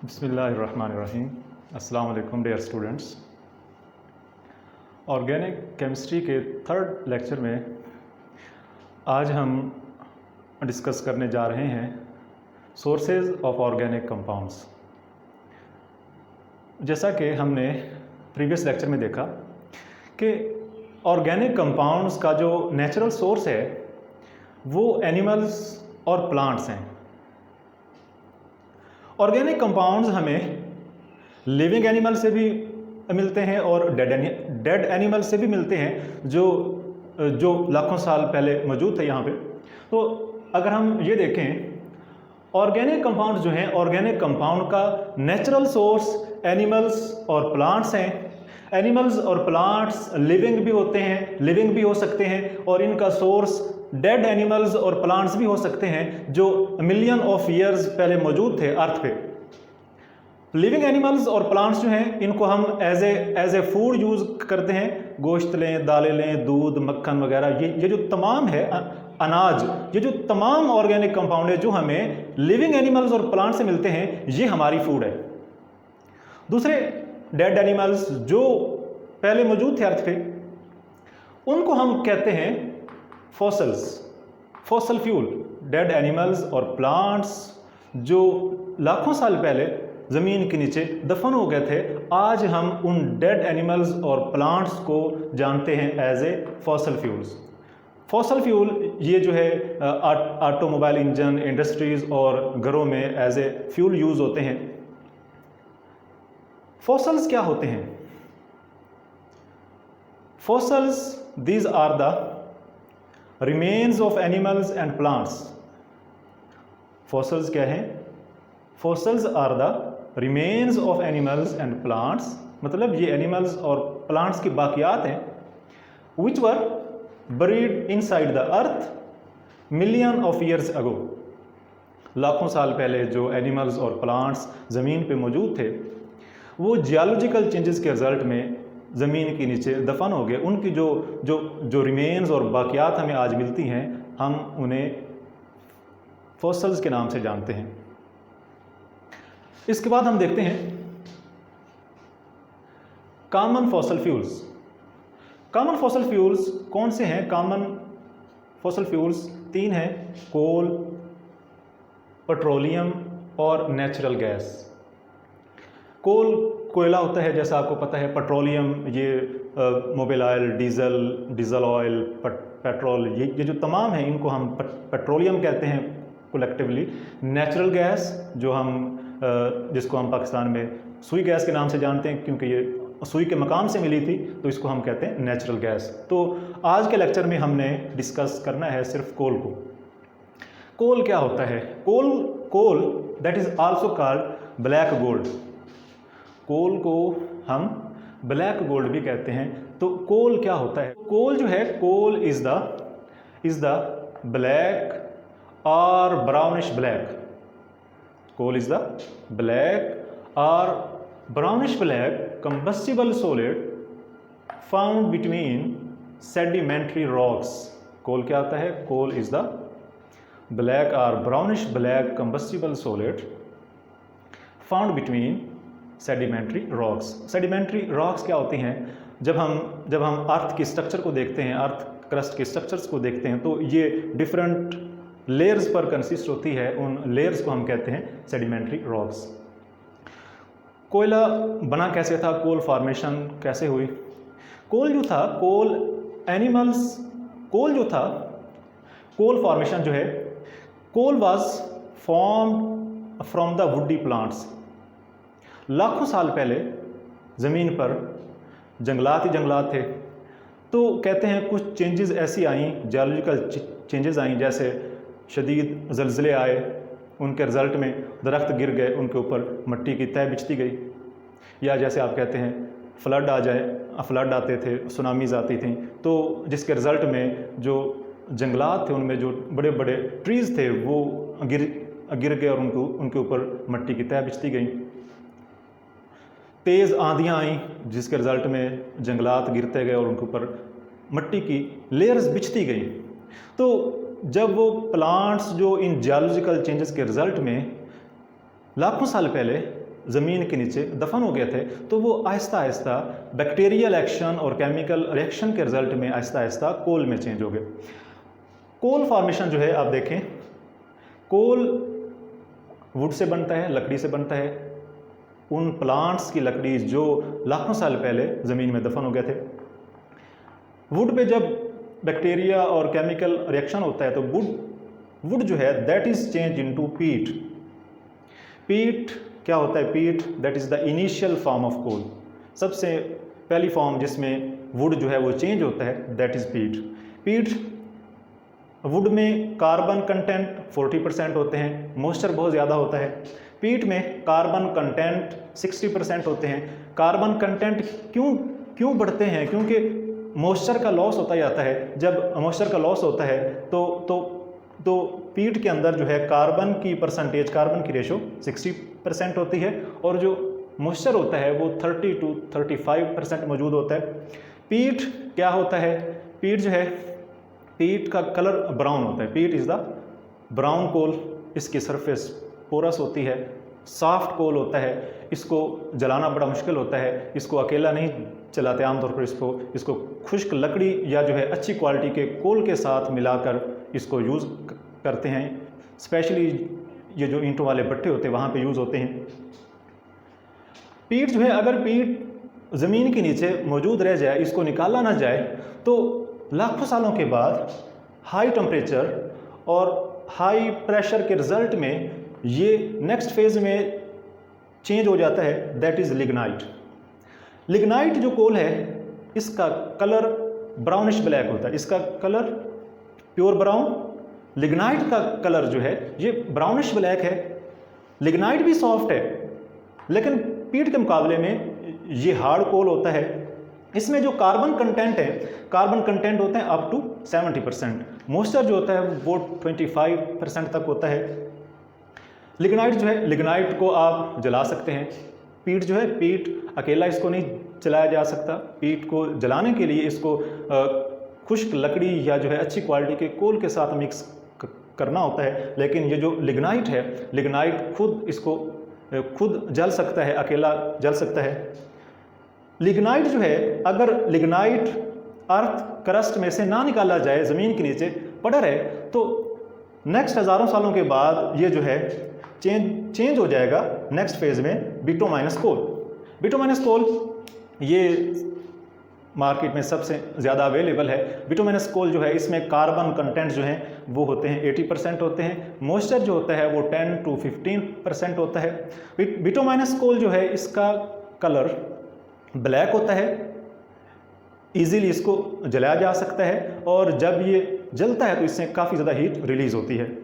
बिस्मिल्लाहिर्रहमानिर्रहीम। अस्सलाम वालेकुम डियर स्टूडेंट्स। ऑर्गेनिक केमिस्ट्री के थर्ड लेक्चर में आज हम डिस्कस करने जा रहे हैं सोर्सेज ऑफ ऑर्गेनिक कंपाउंड्स। जैसा कि हमने प्रीवियस लेक्चर में देखा कि ऑर्गेनिक कंपाउंड्स का जो नेचुरल सोर्स है वो एनिमल्स और प्लांट्स हैं। ऑर्गेनिक कंपाउंड्स हमें लिविंग एनिमल से भी मिलते हैं और डेड एनिमल से भी मिलते हैं जो लाखों साल पहले मौजूद थे यहाँ पे। तो अगर हम ये देखें ऑर्गेनिक कंपाउंड जो हैं, ऑर्गेनिक कंपाउंड का नेचुरल सोर्स एनिमल्स और प्लांट्स हैं। एनिमल्स और प्लांट्स लिविंग भी होते हैं, लिविंग भी हो सकते हैं, और इनका सोर्स डेड एनिमल्स और प्लांट्स भी हो सकते हैं जो मिलियन ऑफ ईयर्स पहले मौजूद थे अर्थ पे। लिविंग एनिमल्स और प्लांट्स जो हैं इनको हम एज ए फूड यूज़ करते हैं। गोश्त लें, दालें लें, दूध, मक्खन वगैरह, ये जो तमाम है अनाज, ये जो तमाम ऑर्गेनिक कंपाउंड है जो हमें लिविंग एनिमल्स और प्लांट से मिलते हैं, ये हमारी फूड है। दूसरे डेड एनिमल्स जो पहले मौजूद थे अर्थ पे, उनको हम कहते हैं fossils, fossil fuel. Dead animals और प्लांट्स जो लाखों साल पहले ज़मीन के नीचे दफन हो गए थे, आज हम उन डेड एनिमल्स और प्लांट्स को जानते हैं as a fossil fuels. Fossil fuel ये जो है ऑटोमोबाइल इंजन, इंडस्ट्रीज़ और घरों में एज ए फ्यूल यूज़ होते हैं। फॉसल्स क्या होते हैं? Fossils these are the remains of animals and plants. Fossils क्या हैं? Fossils are the remains of animals and plants, मतलब ये एनिमल्स और प्लांट्स की बाकियात हैं which were buried inside the earth million of years ago. लाखों साल पहले जो एनिमल्स और प्लांट्स ज़मीन पे मौजूद थे, वो जियोलॉजिकल चेंजेस के रिजल्ट में ज़मीन के नीचे दफन हो गए। उनकी जो रिमेन्स और बाकियात हमें आज मिलती हैं, हम उन्हें फॉसल्स के नाम से जानते हैं। इसके बाद हम देखते हैं common fossil fuels. Common fossil fuels कौन से हैं? कॉमन फॉसल फ्यूल्स तीन हैं: कोल, पेट्रोलियम और नेचुरल गैस। कोल कोयला होता है जैसा आपको पता है। पेट्रोलियम ये mobil oil, diesel oil, petrol, ये जो तमाम हैं इनको हम पेट्रोलियम कहते हैं कलेक्टिवली। नेचुरल गैस जो हम जिसको हम पाकिस्तान में सुई गैस के नाम से जानते हैं, क्योंकि ये सुई के मकाम से मिली थी, तो इसको हम कहते हैं नेचुरल गैस। तो आज के लेक्चर में हमने डिस्कस करना है सिर्फ कोल को। कोल क्या होता है? Coal that is also called black gold. Coal को हम ब्लैक गोल्ड भी कहते हैं। तो कोल क्या होता है? कोल जो है, कोल इज़ द ब्लैक और brownish black. Coal is the black और brownish black combustible solid found between sedimentary rocks। Coal क्या होता है? कोल इज़ द ब्लैक और brownish black combustible solid found between sedimentary rocks। sedimentary rocks क्या होती हैं? जब हम अर्थ की स्ट्रक्चर को देखते हैं, अर्थ क्रस्ट के स्ट्रक्चर्स को देखते हैं, तो ये डिफरेंट लेयर्स पर कंसिस्ट होती है। उन लेयर्स को हम कहते हैं सेडिमेंट्री रॉक्स। कोयला बना कैसे था? कोल फॉर्मेशन कैसे हुई? कोल जो था, कोल फॉर्मेशन जो है, coal was formed from the woody plants. लाखों साल पहले ज़मीन पर जंगलात ही जंगलात थे। तो कहते हैं कुछ चेंजेस ऐसी आई, जियोलॉजिकल चेंजेस आई, जैसे शदीद ज़लज़ले आए, उनके रिज़ल्ट में दरख्त गिर गए, उनके ऊपर मिट्टी की तह बिछती गई। या जैसे आप कहते हैं फ्लड आते थे, सुनामीज़ आती थी, तो जिसके रिज़ल्ट में जो जंगलात थे उनमें जो बड़े बड़े ट्रीज़ थे वो गिर गए और उनके ऊपर मिट्टी की तह बिछती गई। तेज़ आंधियाँ आईं जिसके रिज़ल्ट में जंगलात गिरते गए और उनके ऊपर मिट्टी की लेयर्स बिछती गई। तो जब वो प्लांट्स जो इन जियोलॉजिकल चेंजेस के रिज़ल्ट में लाखों साल पहले ज़मीन के नीचे दफन हो गए थे, तो वो आहिस्ता आहिस्ता बैक्टीरियल एक्शन और केमिकल रिएक्शन के रिजल्ट में आहिस्ता आहिस्ता कोल में चेंज हो गए। कोल फॉर्मेशन जो है आप देखें, कोल वुड से बनता है, लकड़ी से बनता है, उन प्लांट्स की लकड़ी जो लाखों साल पहले ज़मीन में दफन हो गए थे। वुड पे जब बैक्टीरिया और केमिकल रिएक्शन होता है तो वुड जो है दैट इज़ चेंज इनटू पीट। पीट क्या होता है? Peat that is the initial form of coal. सबसे पहली फॉर्म जिसमें वुड जो है वो चेंज होता है दैट इज़ पीट। पीट वुड में कार्बन कंटेंट 40% होते हैं, मॉइस्चर बहुत ज़्यादा होता है। पीट में कार्बन कंटेंट 60% होते हैं। कार्बन कंटेंट क्यों बढ़ते हैं? क्योंकि मॉइस्चर का लॉस होता जाता है। जब मॉइस्चर का लॉस होता है तो पीट के अंदर जो है कार्बन की परसेंटेज, कार्बन की रेशो 60% होती है और जो मॉइस्चर होता है वो 30 to 35% मौजूद होता है। पीट क्या होता है? पीट जो है, पीट का कलर ब्राउन होता है। पीट इज़ द ब्राउन कोल। इसकी सरफेस पोरस होती है, सॉफ्ट कोल होता है। इसको जलाना बड़ा मुश्किल होता है, इसको अकेला नहीं जलाते आमतौर पर। इसको खुश्क लकड़ी या जो है अच्छी क्वालिटी के कोल के साथ मिलाकर इसको यूज़ करते हैं। स्पेशली ये जो ईंटों वाले भट्टे होते हैं वहाँ पे यूज़ होते हैं। पीट जो है, अगर पीट ज़मीन के नीचे मौजूद रह जाए, इसको निकाला ना जाए, तो लाखों सालों के बाद हाई टेम्परेचर और हाई प्रेशर के रिजल्ट में ये नेक्स्ट फेज में चेंज हो जाता है, दैट इज़ लिग्नाइट। लिग्नाइट जो कोल है इसका कलर ब्राउनिश ब्लैक होता है, इसका कलर प्योर ब्राउन। लिग्नाइट का कलर जो है ये ब्राउनिश ब्लैक है। लिग्नाइट भी सॉफ्ट है, लेकिन पीट के मुकाबले में ये हार्ड कोल होता है। इसमें जो कार्बन कंटेंट है, कार्बन कंटेंट होते हैं अप टू 70%। मॉइस्चर जो होता है वो 25% तक होता है। लिग्नाइट जो है, लिग्नाइट को आप जला सकते हैं। पीट जो है, पीट अकेला इसको नहीं जलाया जा सकता। पीट को जलाने के लिए इसको खुश्क लकड़ी या जो है अच्छी क्वालिटी के कोल के साथ मिक्स करना होता है। लेकिन ये जो लिग्नाइट है, लिग्नाइट खुद जल सकता है, अकेला जल सकता है। लिग्नाइट जो है, अगर लिग्नाइट अर्थ क्रस्ट में से ना निकाला जाए, ज़मीन के नीचे पड़ा रहे, तो नेक्स्ट हज़ारों सालों के बाद ये जो है चेंज हो जाएगा नेक्स्ट फेज में बिटुमिनस कोल। बिटुमिनस कोल ये मार्केट में सबसे ज़्यादा अवेलेबल है। बिटुमिनस कोल जो है इसमें कार्बन कंटेंट जो हैं वो होते हैं 80% होते हैं। मॉइस्चर जो होता है वो 10 to 15% होता है। बिटुमिनस कोल जो है इसका कलर ब्लैक होता है, इजीली इसको जलाया जा सकता है और जब ये जलता है तो इससे काफ़ी ज़्यादा हीट रिलीज़ होती है।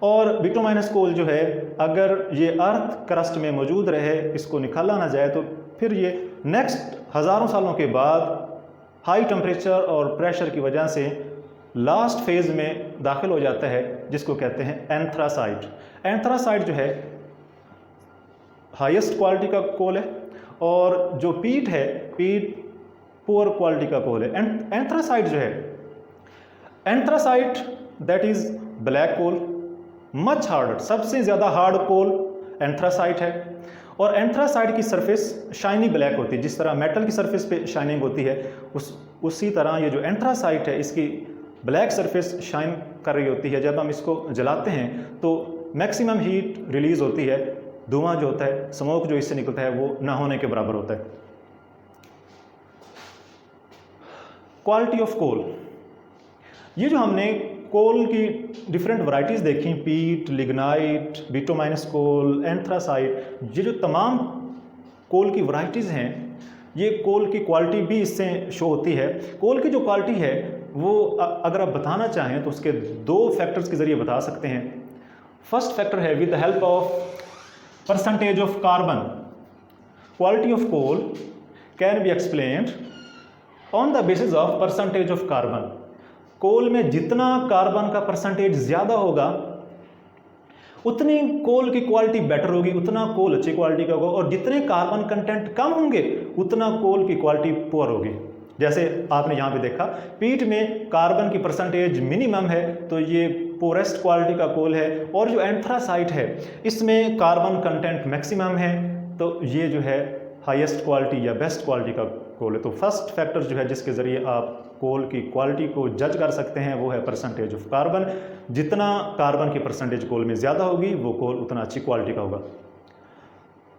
और बिटुमिनस कोल जो है अगर ये अर्थ क्रस्ट में मौजूद रहे, इसको निकाला ना जाए, तो फिर ये नेक्स्ट हज़ारों सालों के बाद हाई टेम्परेचर और प्रेशर की वजह से लास्ट फेज़ में दाखिल हो जाता है, जिसको कहते हैं एंथ्रासाइट। एंथ्रासाइट जो है हाईएस्ट क्वालिटी का कोल है और जो पीट है, पीट पुअर क्वालिटी का कोल है। एंथ्रासाइट जो है, anthracite that is black coal, much harder, सबसे ज़्यादा हार्ड कोल एंथ्रासाइट है। और एंथ्रासाइट की सरफेस शाइनी ब्लैक होती है, जिस तरह मेटल की सरफेस पे शाइनिंग होती है, उसी तरह ये जो एंथ्रासाइट है इसकी ब्लैक सरफेस शाइन कर रही होती है। जब हम इसको जलाते हैं तो मैक्सिमम हीट रिलीज़ होती है। धुआं जो होता है, स्मोक जो इससे निकलता है, वो ना होने के बराबर होता है। क्वालिटी ऑफ कोल, ये जो हमने कोल की डिफरेंट वैरायटीज़ देखी, पीट, लिग्नाइट, बिटुमिनस कोल, एंथ्रासाइट, ये जो तमाम कोल की वैरायटीज़ हैं, ये कोल की क्वालिटी भी इससे शो होती है। कोल की जो क्वालिटी है वो अगर आप बताना चाहें तो उसके 2 फैक्टर्स के ज़रिए बता सकते हैं। फर्स्ट फैक्टर है with the help of percentage of carbon, quality of coal can be explained on the basis of percentage of carbon. Coal में जितना कार्बन का परसेंटेज ज़्यादा होगा उतनी कोल की क्वालिटी बेटर होगी, उतना कोल अच्छी क्वालिटी का होगा, और जितने कार्बन कंटेंट कम होंगे उतना कोल की क्वालिटी पुअर होगी। जैसे आपने यहाँ पे देखा, पीट में कार्बन की परसेंटेज मिनिमम है तो ये पोरेस्ट क्वालिटी का कोल है, और जो एंथ्रासाइट है इसमें कार्बन कंटेंट मैक्सिमम है, तो ये जो है हाईएस्ट क्वालिटी या बेस्ट क्वालिटी का कोल है। तो फर्स्ट फैक्टर जो है जिसके ज़रिए आप कोल की क्वालिटी को जज कर सकते हैं वो है परसेंटेज ऑफ कार्बन। जितना कार्बन की परसेंटेज कोल में ज़्यादा होगी वो कोल उतना अच्छी क्वालिटी का होगा।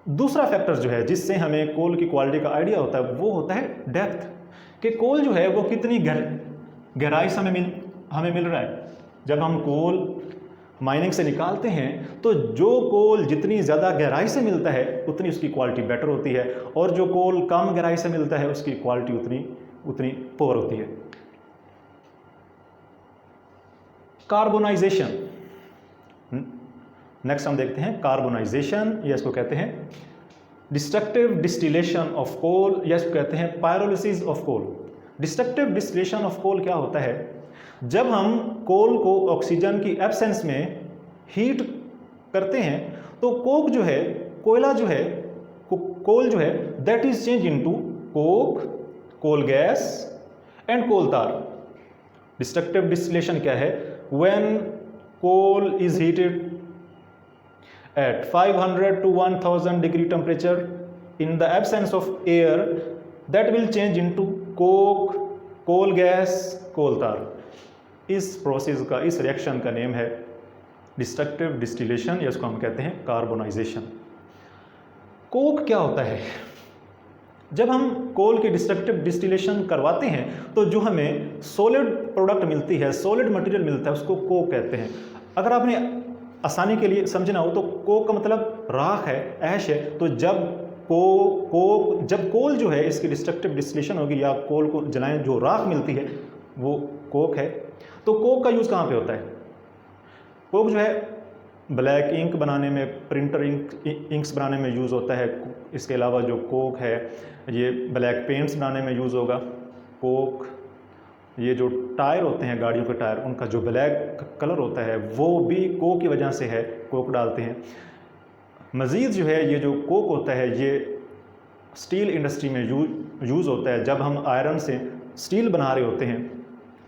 दूसरा फैक्टर जो है जिससे हमें कोल की क्वालिटी का आइडिया होता है वो होता है डेप्थ, कि कोल जो है वो कितनी गहराई से हमें मिल रहा है। जब हम कोल माइनिंग से निकालते हैं तो जो कोल जितनी ज़्यादा गहराई से मिलता है उतनी उसकी क्वालिटी बेटर होती है, और जो कोल कम गहराई से मिलता है उसकी क्वालिटी उतनी पुअर होती है। कार्बोनाइजेशन, नेक्स्ट हम देखते हैं कार्बोनाइजेशन, या इसको कहते हैं डिस्ट्रक्टिव डिस्टिलेशन ऑफ कोल, या इसको कहते हैं pyrolysis of coal. Destructive distillation of coal क्या होता है? जब हम कोल को ऑक्सीजन की एब्सेंस में हीट करते हैं तो कोक जो है, कोयला जो है, कोल जो है, that is change into coke, coal gas and coal tar. Destructive distillation क्या है? When coal is heated at 500 to 1000 degree temperature in the absence of air, that will change into coke, coal gas, coal tar। इस process का, इस reaction का name है destructive distillation, या इसको हम कहते हैं कार्बोनाइजेशन। कोक क्या होता है? जब हम कोल की डिस्ट्रक्टिव डिस्टिलेशन करवाते हैं तो जो हमें सॉलिड प्रोडक्ट मिलती है, सॉलिड मटेरियल मिलता है, उसको कोक कहते हैं। अगर आपने आसानी के लिए समझना हो तो कोक का मतलब राख है, ऐश है। तो जब जब कोल जो है इसकी डिस्ट्रक्टिव डिस्टिलेशन होगी या कोल को जलाएं, जो राख मिलती है वो कोक है। तो कोक का यूज़ कहाँ पे होता है? कोक जो है ब्लैक इंक बनाने में, प्रिंटर इंक्स बनाने में यूज़ होता है। इसके अलावा जो कोक है ये ब्लैक पेंट्स बनाने में यूज़ होगा। कोक, ये जो टायर होते हैं गाड़ियों के टायर, उनका जो ब्लैक कलर होता है वो भी कोक की वजह से है, कोक डालते हैं। मज़ीद जो है ये जो कोक होता है ये स्टील इंडस्ट्री में यूज़ होता है। जब हम आयरन से स्टील बना रहे होते हैं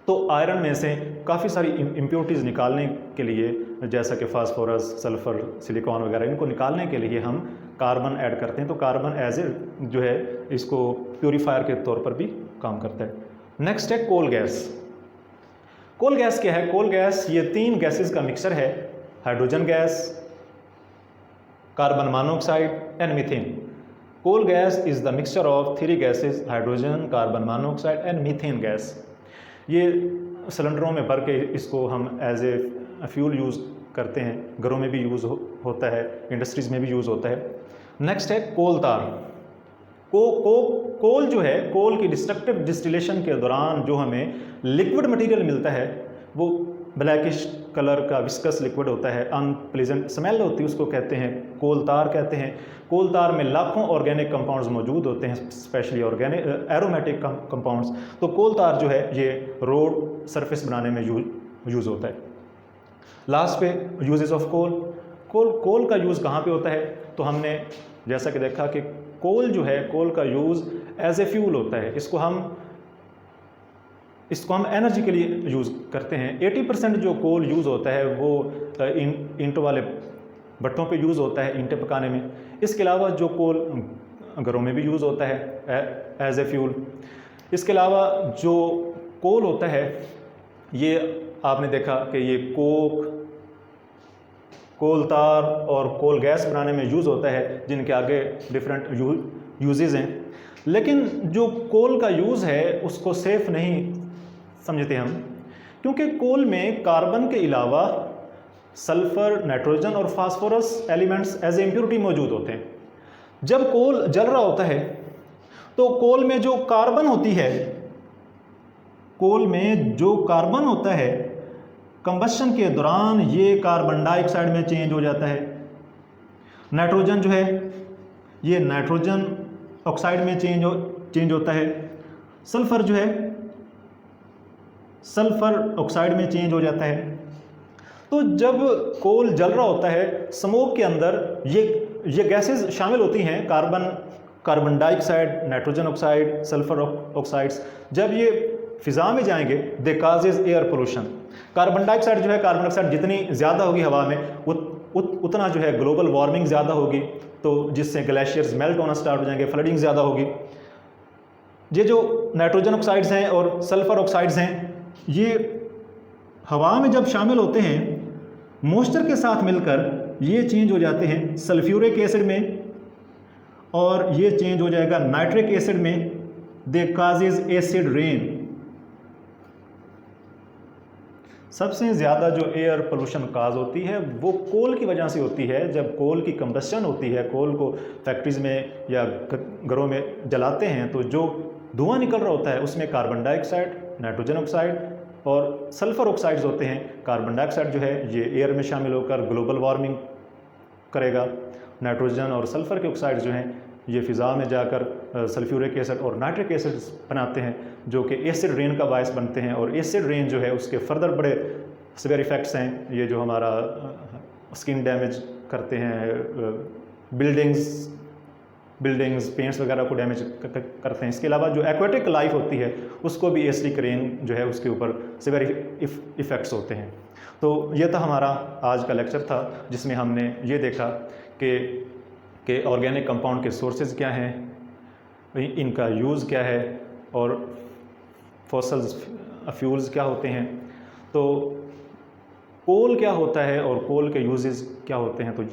तो आयरन में से काफ़ी सारी इम्प्योरिटीज़ निकालने के लिए, जैसा कि फास्फोरस, सल्फ़र, सिलिकॉन वगैरह, इनको निकालने के लिए हम कार्बन ऐड करते हैं। तो कार्बन एज ए जो है इसको प्योरीफायर के तौर पर भी काम करता है। नेक्स्ट है कोल गैस। कोल गैस क्या है? कोल गैस ये 3 गैसेस का मिक्सचर है, hydrogen gas, carbon monoxide and methane. Coal gas is the mixture of 3 gases, hydrogen, carbon monoxide and methane gas. ये सिलेंडरों में भर के इसको हम एज ए फ्यूल यूज़ करते हैं, घरों में भी यूज़ होता है, इंडस्ट्रीज़ में भी यूज़ होता है। नेक्स्ट है कोल तार। कोल जो है, कोल की डिस्ट्रक्टिव डिस्टिलेशन के दौरान जो हमें लिक्विड मटेरियल मिलता है वो ब्लैकिश कलर का विस्कस लिक्विड होता है, अनप्लीजेंट स्मेल होती है, उसको कहते हैं कोल तार कहते हैं। कोल तार में लाखों ऑर्गेनिक कंपाउंड्स मौजूद होते हैं, स्पेशली ऑर्गेनिक एरोमेटिक कंपाउंड्स। तो कोल तार जो है ये रोड सरफेस बनाने में यूज़ होता है। लास्ट पे यूजेस ऑफ कोल का यूज़ कहाँ पे होता है? तो हमने जैसा कि देखा कि कोल जो है, कोल का यूज़ एज ए फ्यूल होता है। इसको हम एनर्जी के लिए यूज़ करते हैं। 80% जो कोल यूज़ होता है वो ईंटों वाले भट्टों पे यूज़ होता है, ईंटें पकाने में। इसके अलावा जो कोल घरों में भी यूज़ होता है एज ए फ्यूल। इसके अलावा जो कोल होता है ये आपने देखा कि ये कोल तार और कोल गैस बनाने में यूज़ होता है, जिनके आगे डिफरेंट यूजेस हैं। लेकिन जो कोल का यूज़ है उसको सेफ नहीं समझते हम, क्योंकि कोल में कार्बन के अलावा सल्फर, नाइट्रोजन और phosphorus elements as a impurity मौजूद होते हैं। जब कोल जल रहा होता है तो कोल में जो कार्बन होती है, कोल में जो कार्बन होता है कंबशन के दौरान ये कार्बन डाइऑक्साइड में चेंज हो जाता है। नाइट्रोजन जो है ये नाइट्रोजन ऑक्साइड में चेंज होता है। सल्फर जो है सल्फर ऑक्साइड में चेंज हो जाता है। तो जब कोल जल रहा होता है, स्मोक के अंदर ये गैसेस शामिल होती हैं, carbon dioxide, nitrogen oxide, sulphur oxides. जब ये फिज़ा में जाएंगे they causes air pollution. Carbon dioxide जो है, कार्बन डाइऑक्साइड जितनी ज़्यादा होगी हवा में उतना जो है ग्लोबल वार्मिंग ज़्यादा होगी, तो जिससे ग्लेशियर्स मेल्ट होना स्टार्ट हो जाएंगे, फ्लडिंग ज़्यादा होगी। ये जो नाइट्रोजन ऑक्साइड्स हैं और सल्फ़र ऑक्साइड्स हैं, ये हवा में जब शामिल होते हैं मॉइस्चर के साथ मिलकर ये चेंज हो जाते हैं सल्फ्यूरिक एसिड में, और ये चेंज हो जाएगा नाइट्रिक एसिड में। दे काजेज एसिड रेन। सबसे ज़्यादा जो एयर पोल्यूशन काज होती है वो कोल की वजह से होती है। जब कोल की कंबस्शन होती है, कोल को फैक्ट्रीज़ में या घरों में जलाते हैं, तो जो धुआं निकल रहा होता है उसमें कार्बन डाइऑक्साइड, नाइट्रोजन ऑक्साइड और सल्फ़र ऑक्साइड्स होते हैं। कार्बन डाइऑक्साइड जो है ये एयर में शामिल होकर ग्लोबल वार्मिंग करेगा। नाइट्रोजन और सल्फ़र के ऑक्साइड जो हैं ये फ़िज़ा में जाकर सल्फ्यूरिक एसिड और नाइट्रिक एसिड बनाते हैं, जो कि एसिड रेन का बायस बनते हैं। और एसिड रेन जो है उसके फर्दर बड़े सीवियर इफ़ेक्ट्स हैं। ये जो हमारा स्किन डैमेज करते हैं, बिल्डिंग्स पेंट्स वगैरह को डैमेज करते हैं। इसके अलावा जो एक्वेटिक लाइफ होती है उसको भी एसिडिक रेन जो है उसके ऊपर सीवियर इफ़ेक्ट्स होते हैं। तो ये था हमारा आज का लेक्चर था, जिसमें हमने ये देखा कि ऑर्गेनिक कंपाउंड के सोर्सेज क्या हैं, इनका यूज़ क्या है, और फॉसल्स फ्यूल्स क्या होते हैं, तो कोल क्या होता है और कोल के यूजेस क्या होते हैं, तो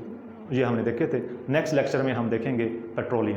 ये हमने देखे थे। नेक्स्ट लेक्चर में हम देखेंगे पेट्रोलियम।